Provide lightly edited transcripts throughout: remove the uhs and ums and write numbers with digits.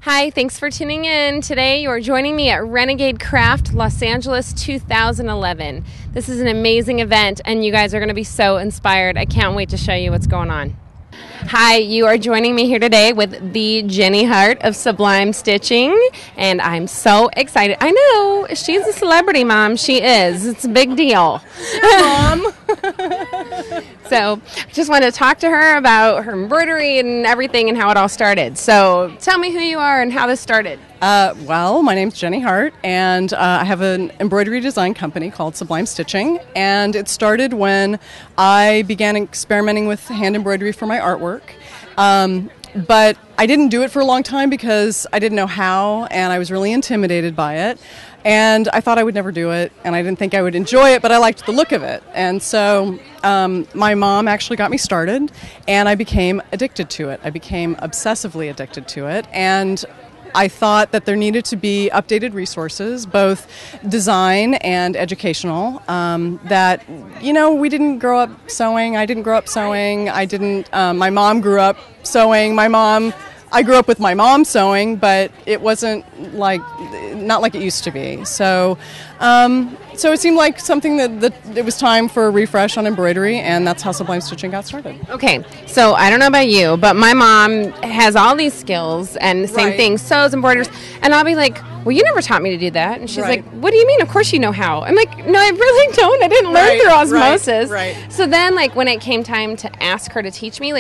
Hi, thanks for tuning in. Today you are joining me at Renegade Craft Los Angeles 2011. This is an amazing event and you guys are going to be so inspired. I can't wait to show you what's going on. Hi, you are joining me here today with the Jenny Hart of Sublime Stitching, and I'm so excited. I know, she's a celebrity, Mom. She is. It's a big deal. Yeah, Mom. So I just want to talk to her about her embroidery and everything and how it all started. So tell me who you are and how this started. Well, my name's Jenny Hart, and I have an embroidery design company called Sublime Stitching, and it started when I began experimenting with hand embroidery for my artwork. But I didn't do it for a long time because I didn't know how, and I was really intimidated by it. And I thought I would never do it, and I didn't think I would enjoy it, but I liked the look of it. And so my mom actually got me started, and I became addicted to it. I became obsessively addicted to it, and I thought that there needed to be updated resources, both design and educational, that, you know, we didn't grow up sewing. I didn't grow up sewing. My mom grew up sewing. I grew up with my mom sewing, but it wasn't not like it used to be. So it seemed like something that it was time for a refresh on embroidery, and that's how Sublime Stitching got started. Okay, so I don't know about you, but my mom has all these skills and same thing, sews, embroiders, and I'll be like, well, you never taught me to do that. And she's like, what do you mean? Of course you know how. I'm like, no, I really don't. I didn't learn through osmosis. Right. So then, when it came time to ask her to teach me,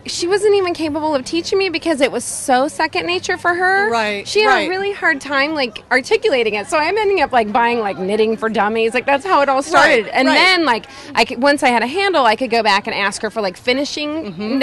she wasn't even capable of teaching me because it was so second nature for her. Right. She had a really hard time articulating it. So I'm ending up buying knitting for dummies. That's how it all started. And then once I had a handle, I could go back and ask her for finishing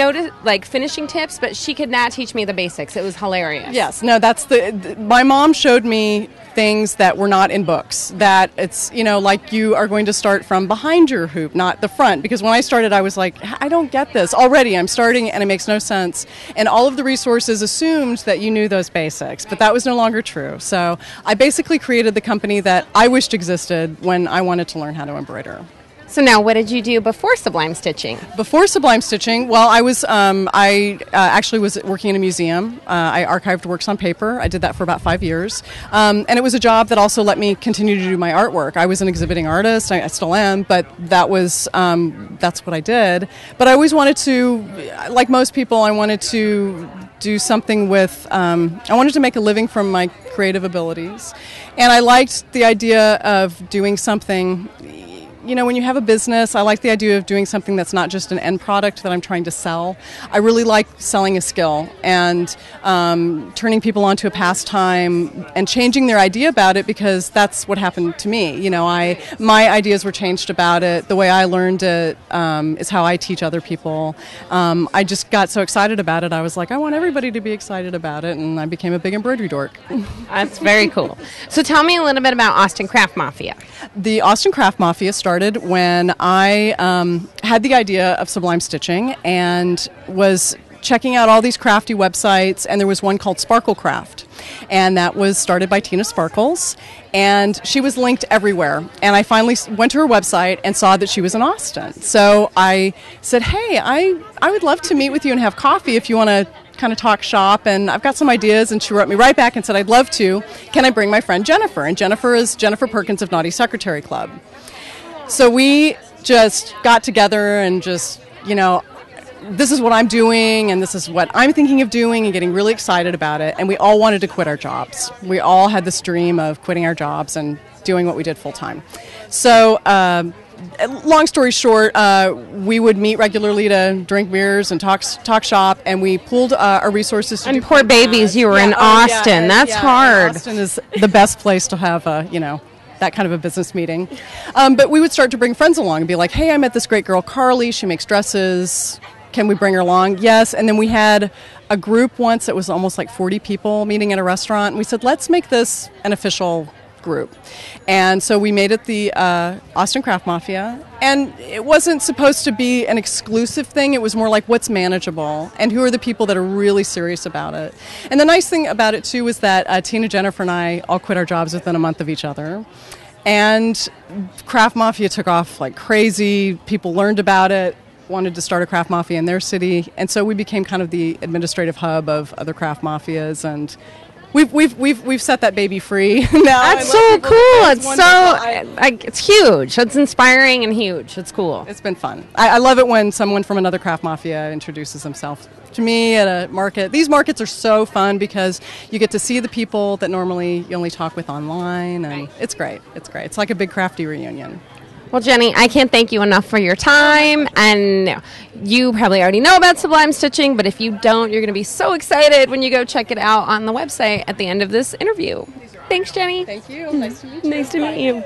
finishing tips, but she could not teach me the basics. It was hilarious. Yes. No, that's my mom showed me things that were not in books, that it's, you are going to start from behind your hoop, not the front. Because when I started, I was like, I don't get this. Already I'm starting and it makes no sense. And all of the resources assumed that you knew those basics, but that was no longer true. So I basically created the company that I wished existed when I wanted to learn how to embroider. So now, what did you do before Sublime Stitching? Before Sublime Stitching, well, I actually was working in a museum. I archived works on paper. I did that for about 5 years. And it was a job that also let me continue to do my artwork. I was an exhibiting artist. I still am, but that's what I did. But I always wanted to, like most people, I wanted to do something with, I wanted to make a living from my creative abilities. And I liked the idea of doing something. When you have a business, I like the idea of doing something that's not just an end product that I'm trying to sell. I really like selling a skill and turning people onto a pastime and changing their idea about it, because that's what happened to me. My ideas were changed about it. The way I learned it is how I teach other people. I just got so excited about it. I was like, I want everybody to be excited about it, and I became a big embroidery dork. That's very cool. So tell me a little bit about Austin Craft Mafia. The Austin Craft Mafia started when I had the idea of Sublime Stitching and was checking out all these crafty websites, and there was one called Sparkle Craft, and that was started by Tina Sparkles, and she was linked everywhere. And I finally went to her website and saw that she was in Austin. So I said, hey, I would love to meet with you and have coffee if you want to kind of talk shop, and I've got some ideas. And she wrote me right back and said, I'd love to. Can I bring my friend Jennifer? And Jennifer is Jennifer Perkins of Naughty Secretary Club. So we just got together and just, this is what I'm doing and this is what I'm thinking of doing, and getting really excited about it. And we all wanted to quit our jobs. We all had this dream of quitting our jobs and doing what we did full time. So long story short, we would meet regularly to drink beers and talk shop, and we pooled our resources. And poor babies, you were in Austin. That's hard. Austin is the best place to have that kind of a business meeting. But we would start to bring friends along and be like, hey, I met this great girl, Carly. She makes dresses. Can we bring her along? Yes. And then we had a group once that was almost 40 people meeting at a restaurant. And we said, let's make this an official group. And so we made it the Austin Craft Mafia. And it wasn't supposed to be an exclusive thing. It was more like, what's manageable and who are the people that are really serious about it. And the nice thing about it too was that Tina, Jennifer, and I all quit our jobs within a month of each other. And Craft Mafia took off like crazy. People learned about it. wanted to start a craft mafia in their city, and so we became kind of the administrative hub of other craft mafias, and we've set that baby free now. That's so cool. It's huge. It's inspiring and huge. It's cool. It's been fun. I love it when someone from another craft mafia introduces themselves to me at a market. These markets are so fun because you get to see the people that normally you only talk with online, and it's great. It's great. It's like a big crafty reunion. Well, Jenny, I can't thank you enough for your time, and you probably already know about Sublime Stitching, but if you don't, you're going to be so excited when you go check it out on the website at the end of this interview. Thanks, Jenny. Thank you. Nice to meet you. Nice to meet you.